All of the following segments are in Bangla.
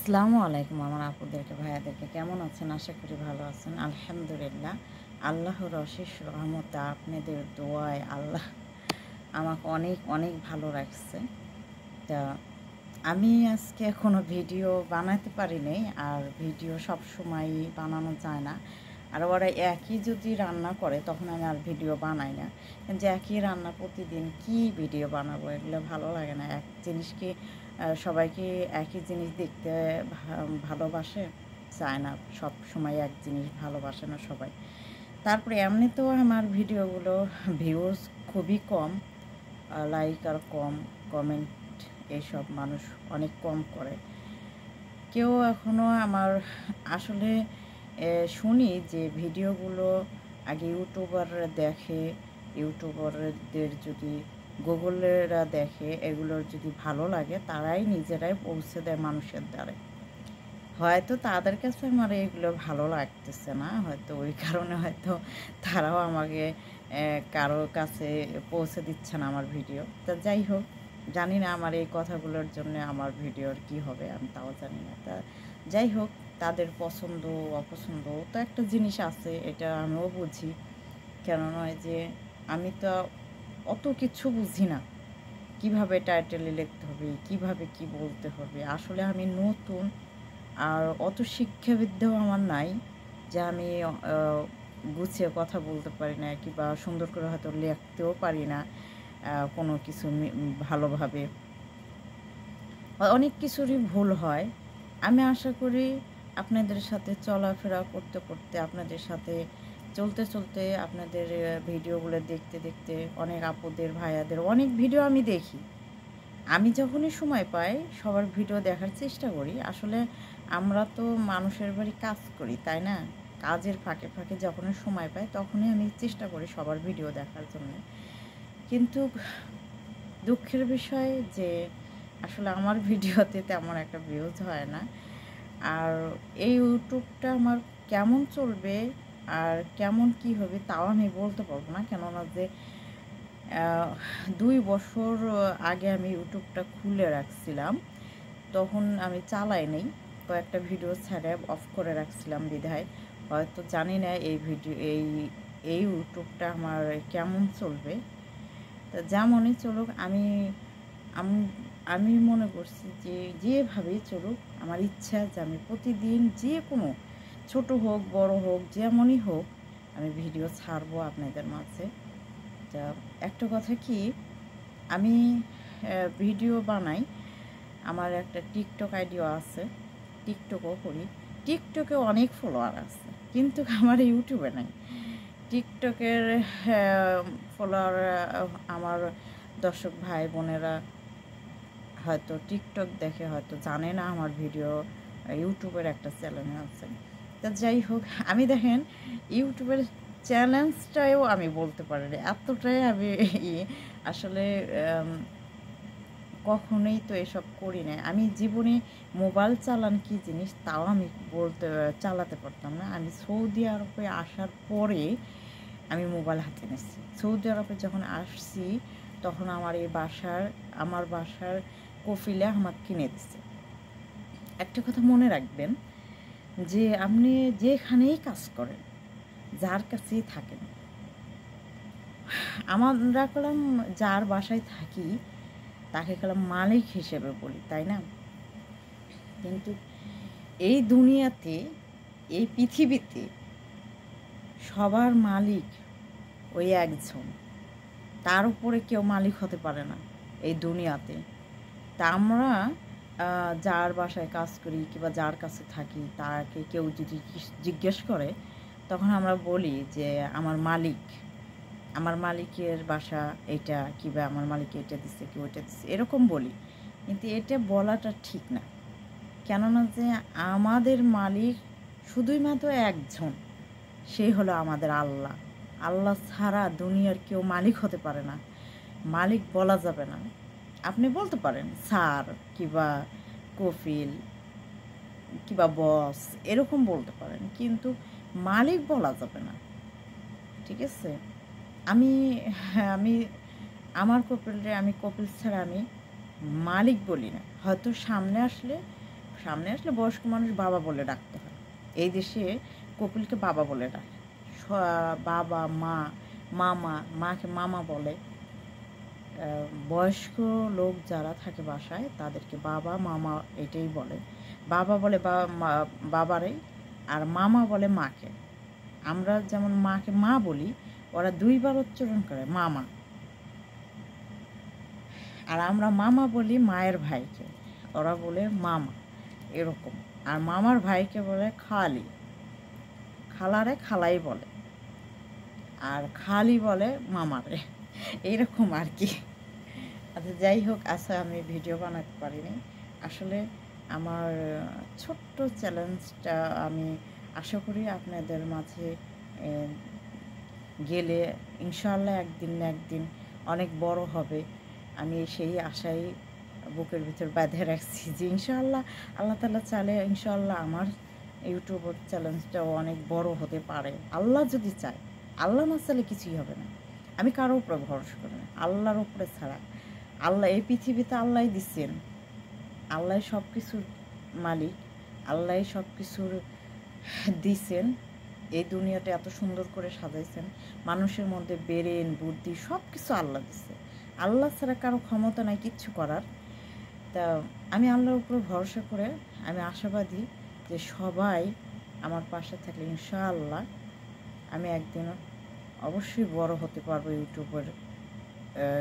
আসসালামু আলাইকুম আমার আপুদেরকে ভাইয়াদেরকে কেমন আছেন? আশা করি ভালো আছেন। আলহামদুলিল্লাহ, আল্লাহর অশেষ রহমতে আপনাদের দোয়ায় আল্লাহ আমাকে অনেক অনেক ভালো রাখছে। তা আমি আজকে এখনও ভিডিও বানাতে পারি নাই, আর ভিডিও সবসময়ই বানানো যায় না। আর ওরা একই যদি রান্না করে তখন আমি আর ভিডিও বানাই না, কিন্তু একই রান্না প্রতিদিন কি ভিডিও বানাবো, এগুলো ভালো লাগে না। এক জিনিসকে সবাইকে একই জিনিস দেখতে ভালোবাসে, চায় না সব সময় এক জিনিস ভালোবাসে না সবাই। তারপরে এমনিতেও আমার ভিডিওগুলো ভিউজ খুবই কম, লাইক আর কম, কমেন্ট এইসব মানুষ অনেক কম করে। কেউ এখনও আমার আসলে শুনি যে ভিডিওগুলো আগে ইউটিউবাররা দেখে, ইউটিউবারদের যদি গুগলেরা দেখে, এগুলোর যদি ভালো লাগে তারাই নিজেরাই পৌঁছে দেয় মানুষের দ্বারে। হয়তো তাদের কাছে আমার এগুলো ভালো লাগতেছে না, হয়তো ওই কারণে হয়তো তারাও আমাকে কারোর কাছে পৌঁছে দিচ্ছে না আমার ভিডিও। তা যাই হোক, জানি না আমার এই কথাগুলোর জন্য আমার ভিডিওর কি হবে, আমি তাও জানি না। তা যাই হোক, তাদের পছন্দ অপছন্দ তো একটা জিনিস আছে, এটা আমিও বুঝি। কেন নয় যে আমি তো অত কিছু বুঝি না, কিভাবে টাইটেলে লিখতে হবে, কিভাবে কি বলতে হবে। আসলে আমি নতুন, আর অত শিক্ষাবিদ্যাও আমার নাই যে আমি গুছিয়ে কথা বলতে পারি না, কিংবা সুন্দর করে হয়তো লিখতেও পারি না কোনো কিছু ভালোভাবে। অনেক কিছুরই ভুল হয়। আমি আশা করি আপনাদের সাথে চলাফেরা করতে করতে, আপনাদের সাথে চলতে চলতে, আপনাদের ভিডিওগুলো দেখতে দেখতে, অনেক আপুদের ভাইয়াদের অনেক ভিডিও আমি দেখি। আমি যখনই সময় পাই সবার ভিডিও দেখার চেষ্টা করি। আসলে আমরা তো মানুষের বাড়ি কাজ করি, তাই না? কাজের ফাঁকে ফাঁকে যখনই সময় পাই তখনই আমি চেষ্টা করি সবার ভিডিও দেখার জন্য। কিন্তু দুঃখের বিষয় যে আসলে আমার ভিডিওতে তেমন একটা ভিউজ হয় না। আর এই ইউটিউবটা আমার কেমন চলবে আর কেমন কি হবে তাও আমি বলতে পারবো না। কেননা যে 2 বছর আগে আমি ইউটিউবটা খুলে রাখছিলাম, তখন আমি চালাই নাই, কয়েকটা ভিডিও ছেড়ে অফ করে রাখছিলাম বিধায় হয়তো জানি না এই ইউটিউবটা আমার কেমন চলবে। তা যেমনই চলুক, আম- আমি মনে করছি যে যেভাবেই চলুক, আমার ইচ্ছা যে আমি প্রতিদিন যে কোনো ছোট হোক বড় হোক যেমনই হোক আমি ভিডিও ছাড়বো আপনাদের মাঝে। তা একটা কথা কি, আমি ভিডিও বানাই, আমার একটা টিকটক আইডিও আছে, টিকটকও করি। টিকটকে অনেক ফলোয়ার আছে, কিন্তু আমার ইউটিউবে নাই। টিকটকের ফলোয়ার আমার দর্শক ভাই বোনেরা হয়তো টিকটক দেখে, হয়তো জানে না আমার ভিডিও ইউটিউবের একটা চ্যানেল আছে। তা যাই হোক, আমি দেখেন ইউটিউবের চ্যালেঞ্জটাও আমি বলতে পারি না, এতটাই আমি আসলে কখনোই তো এসব করি না। আমি জীবনে মোবাইল চালান কী জিনিস তাও আমি চালাতে পারতাম না। আমি সৌদি আরবে আসার পরে আমি মোবাইল হাতে নিচ্ছি। সৌদি আরবে যখন আসছি তখন আমার বাসার কফিলে আমাকে কিনে দিচ্ছে। একটা কথা মনে রাখবেন যে আপনি যেখানেই কাজ করেন, যার কাছেই থাকেন, আমরা কলাম যার বাসায় থাকি তাকে কলাম মালিক হিসেবে বলি, তাই না? কিন্তু এই দুনিয়াতে, এই পৃথিবীতে সবার মালিক ওই একজন, তার উপরে কেউ মালিক হতে পারে না এই দুনিয়াতে। তা আমরা যার বাসায় কাজ করি কিংবা যার কাছে থাকি, তাকে কেউ যদি জিজ্ঞেস করে তখন আমরা বলি যে আমার মালিকের বাসা এটা, কিংবা আমার মালিক এটা দিচ্ছে কি ওইটা দিচ্ছে, এরকম বলি। কিন্তু এটা বলাটা ঠিক না। কেননা যে আমাদের মালিক শুধুই মাত্র একজন, সে হলো আমাদের আল্লাহ। আল্লাহ ছাড়া দুনিয়ার কেউ মালিক হতে পারে না, মালিক বলা যাবে না। আপনি বলতে পারেন স্যার কিংবা কফিল কিংবা বস, এরকম বলতে পারেন, কিন্তু মালিক বলা যাবে না, ঠিক আছে? আমি আমি আমার কপিল ছাড়া আমি মালিক বলি না। হয়তো সামনে আসলে সামনে আসলে বয়স্ক মানুষ বাবা বলে ডাকতে হয়। এই দেশে কোকিলকে বাবা বলে ডাকে। বাবা, মা, মামা, মাকে মামা বলে। বয়স্ক লোক যারা থাকে বাসায় তাদেরকে বাবা, মামা এটাই বলে। বাবা বলে বাবারে, আর মামা বলে মাকে। আমরা যেমন মাকে মা বলি, ওরা 2 বার উচ্চারণ করে মামা। আর আমরা মামা বলি মায়ের ভাইকে, ওরা বলে মামা, এরকম। আর মামার ভাইকে বলে খালি, খালারে খালাই বলে, আর খালি বলে মামারে, এইরকম আর কি। আচ্ছা, যাই হোক, আচ্ছা আমি ভিডিও বানাতে পারিনি আসলে। আমার ছোট্ট চ্যালেঞ্জটা আমি আশা করি আপনাদের মাঝে গেলে ইনশাআল্লাহ একদিন না একদিন অনেক বড় হবে। আমি সেই আশাই বুকের ভিতর বেঁধে রাখছি যে ইনশাআল্লাহ আল্লাহ তাআলা চাইলে ইনশাআল্লাহ আমার ইউটিউবের চ্যালেঞ্জটাও অনেক বড় হতে পারে, আল্লাহ যদি চায়। আল্লাহ না চাইলে কিছুই হবে না। আমি কারো উপরে ভরসা করি না, আল্লাহর উপরে ছাড়া। আল্লাহ এই পৃথিবীতে আল্লাহই দিচ্ছেন, আল্লাহ সব কিছুর মালিক, আল্লাহ সব কিছুর দিছেন। এই দুনিয়াটা এত সুন্দর করে সাজাইছেন, মানুষের মধ্যে ব্রেন বুদ্ধি সব কিছু আল্লাহ দিচ্ছে। আল্লাহ ছাড়া কারো ক্ষমতা নাই কিচ্ছু করার। তা আমি আল্লাহর উপরে ভরসা করে আমি আশাবাদী যে সবাই আমার পাশে থাকলে ইনশাআল্লাহ আমি একদিন অবশ্যই বড় হতে পারবো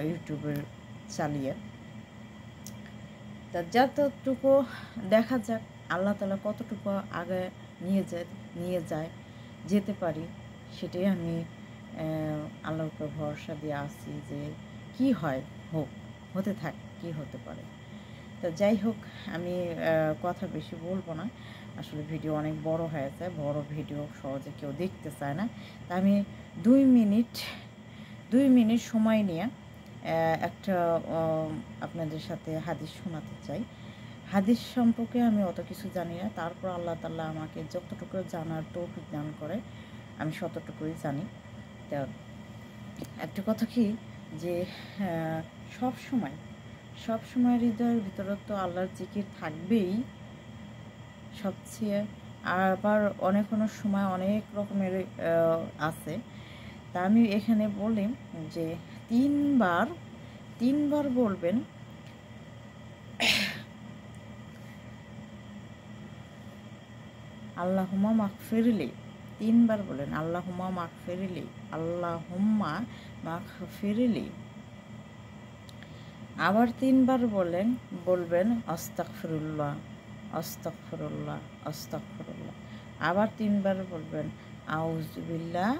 ইউটিউবের চালিয়ে। তা যতটুকু দেখা যাক আল্লাহ তাআলা কতটুকু আগে নিয়ে যায় যেতে পারি, সেটাই আমি আল্লাহর উপর ভরসা দিয়ে আসি যে কি হয় হোক, হতে থাক, কি হতে পারে। তো যাই হোক, আমি কথা বেশি বলবো না, আসলে ভিডিও অনেক বড় হয়ে যায়, বড় ভিডিও সহজে কেউ দেখতে চায় না। তা আমি 2 মিনিট সময় নিয়ে একটা আপনাদের সাথে হাদিস শোনাতে চাই। হাদিস সম্পর্কে আমি অত কিছু জানি না, তারপর আল্লাহ তাআলা আমাকে যতটুকু জানার তৌফিক দান করে আমি ততটুকুই জানি। তা একটা কথা কি যে সব সময় হৃদয়ের ভিতরে তো আল্লাহর জিকির থাকবেই সবচেয়ে। আবার অনেক সময় অনেক রকমের আছে। তা আমি এখানে বলি যে 3 বার বলবেন আল্লাহুম্মা মাগফিরলি। 3 বার বলেন আল্লাহুম্মা মাগফিরলি, আল্লাহুম্মা মাগফিরলি। আবার 3 বার বলবেন আস্তাগফিরুল্লাহ, আস্তাগফিরুল্লাহ, আস্তাগফিরুল্লাহ। আবার 3 বার বলবেন আউযুবিল্লাহ,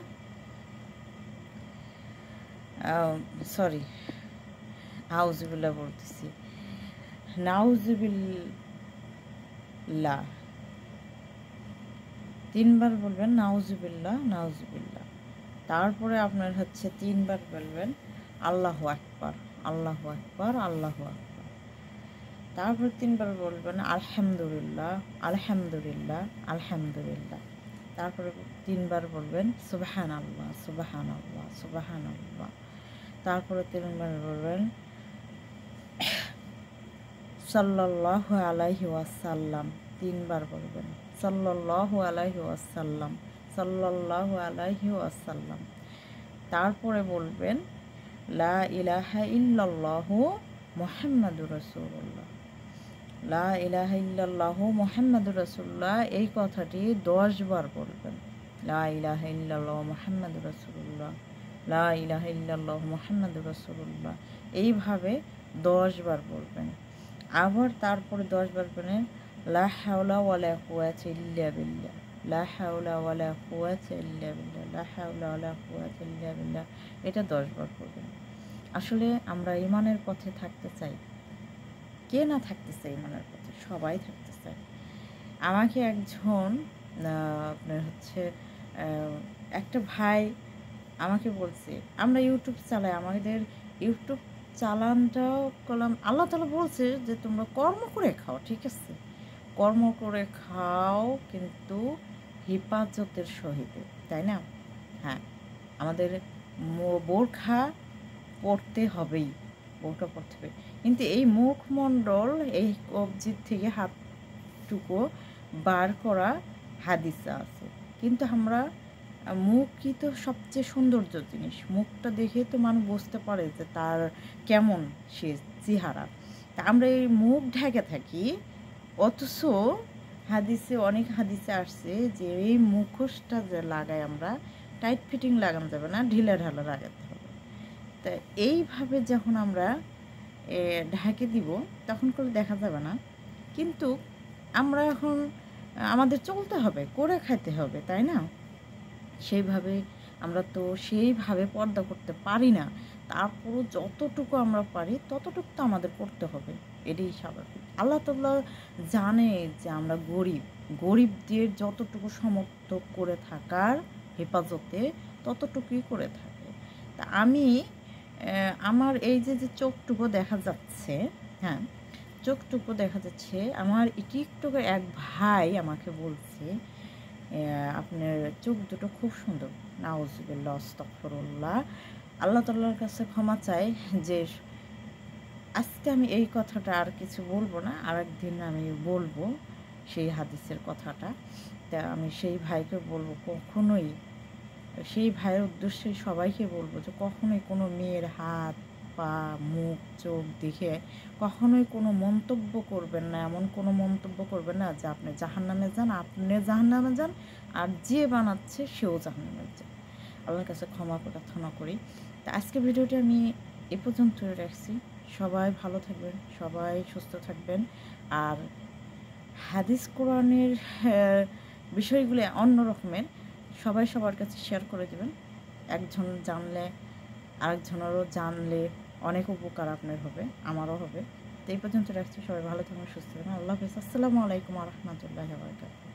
আউযুবিল্লাহ বলতেছি, নাউযুবিল্লাহ। 3 বার বলবেন নাউযুবিল্লাহ, নাউযুবিল্লাহ। তারপরে আপনার 3 বার বলবেন আল্লাহু আকবার, আল্লাহু আকবার, আল্লাহু আকবার। তারপর 3 বার বলবেন আলহামদুলিল্লাহ, আলহামদুলিল্লাহ, আলহামদুলিল্লাহ। তারপরে 3 বার বলবেন সুবহানাল্লাহ, সুবহানাল্লাহ, সুবহানাল্লাহ। তারপরে 3 বার বলবেন সাল্লাল্লাহু আলাইহি ওয়াসাল্লাম। 3 বার বলবেন সাল্লাল্লাহু আলাইহি ওয়াসাল্লাম, সাল্লাল্লাহু আলাইহি ওয়াসাল্লাম। তারপরে বলবেন লা ইলাহা ইল্লাল্লাহু মুহাম্মাদুর রাসূলুল্লাহ, লা ইলাহা ইল্লাল্লাহু মুহাম্মাদুর রাসূলুল্লাহ। এই কথাটি 10 বার বলবেন, লা ইলাহা ইল্লাল্লাহু মুহাম্মাদুর রাসূলুল্লাহ, লা ইলাহা ইল্লাল্লাহু মুহাম্মাদুর রাসূলুল্লাহ। এইভাবে 10 বার বলবেন। আবার তারপরে 10 বার বলবেন লা হাওলা ওয়ালা কুওয়াতা ইল্লা বিল্লাহ, লা হাওলা ওয়ালা কুওয়াতা ইল্লা বিল্লাহ, লা হাওলা ওয়ালা কুওয়াতা ইল্লা বিল্লাহ। এটা 10 বার করবেন। আসলে আমরা ঈমানের পথে থাকতে চাই, কে না থাকতে চাই ঈমানের পথে, সবাই থাকতে চায়। আমাকে একজন আপনার একটা ভাই আমাকে বলছে, আমরা ইউটিউব চালাই, আমাদের ইউটিউব চালানটাও করলাম, আল্লাহ তাআলা বলছে যে তোমরা কর্ম করে খাও, ঠিক আছে, কর্ম করে খাও কিন্তু হেফাজতের সহিত, তাই না? হ্যাঁ, আমাদের বোরখা পড়তে হবেই, বোরখা পড়তে হবে, কিন্তু এই মুখমণ্ডল এই কবজির থেকে হাত মুখটুকু বার করা হাদিসে আছে। কিন্তু আমরা মুখই তো সবচেয়ে সৌন্দর্য জিনিস। মুখটা দেখে তো মানুষ বুঝতে পারে যে তার কেমন সে চেহারা। তা আমরা এই মুখ ঢেকে থাকি, অথচ অনেক হাদিসে আসছে যে এই মুখোশটা যে লাগাই আমরা, টাইট ফিটিং লাগানো যাবে না, ঢিলে ঢালা লাগাতে হবে। তা এইভাবে যখন আমরা ঢেকে দিব তখন করে দেখা যাবে না। কিন্তু আমরা এখন আমাদের চলতে হবে, করে খাইতে হবে, তাই না? আমরা তো সেইভাবে পর্দা করতে পারি না। তারপরও যতটুকু আমরা পারি ততটুকু তো আমাদের করতে হবে, এটাই স্বাভাবিক। আল্লাহ তাআলা জানে যে আমরা গরিবদের যতটুকু সমর্থ করে থাকার হেফাজতে ততটুকুই করে থাকে। তা আমি আমার এই যে চোখটুকু দেখা যাচ্ছে, হ্যাঁ চোখটুকু দেখা যাচ্ছে, আমার টিকটকের এক ভাই আমাকে বলছে আপনার চোখ দুটো খুব সুন্দর। নাউজুবিল্লাহ, আস্তাগফিরুল্লাহ। আল্লাহ তাআলার কাছে ক্ষমা চাই যে আজকে আমি এই কথাটা আর কিছু বলবো না, আরেকদিন আমি বলবো সেই হাদিসের কথাটা। তা আমি সেই ভাইকে বলবো কখনোই, সেই ভাইয়ের উদ্দেশ্যে সবাইকে বলবো যে কখনোই কোনো মেয়ের হাত, পা, মুখ, চোখ দেখে কখনোই কোনো মন্তব্য করবেন না। এমন কোনো মন্তব্য করবেন না যে আপনি জাহান্নামে যান, আর যে বানাচ্ছে সেও জাহান্নামে যান। আল্লাহর কাছে ক্ষমা প্রার্থনা করি। তা আজকে ভিডিওটা আমি এ পর্যন্তই রাখছি। সবাই ভালো থাকবেন, সবাই সুস্থ থাকবেন। আর হাদিস কোরআনের বিষয়গুলো অন্য রকমের, সবাই সবার কাছে শেয়ার করে দেবেন। একজন জানলে আরেকজনেরও জানলে অনেক উপকার আপনার হবে, আমারও হবে। তো এই পর্যন্ত রাখছি। সবাই ভালো থাকবেন, সুস্থ থাকবেন। আল্লাহ হাফেজ। আসসালামু আলাইকুম ওয়া রাহমাতুল্লাহি ওয়া বারাকাতুহু।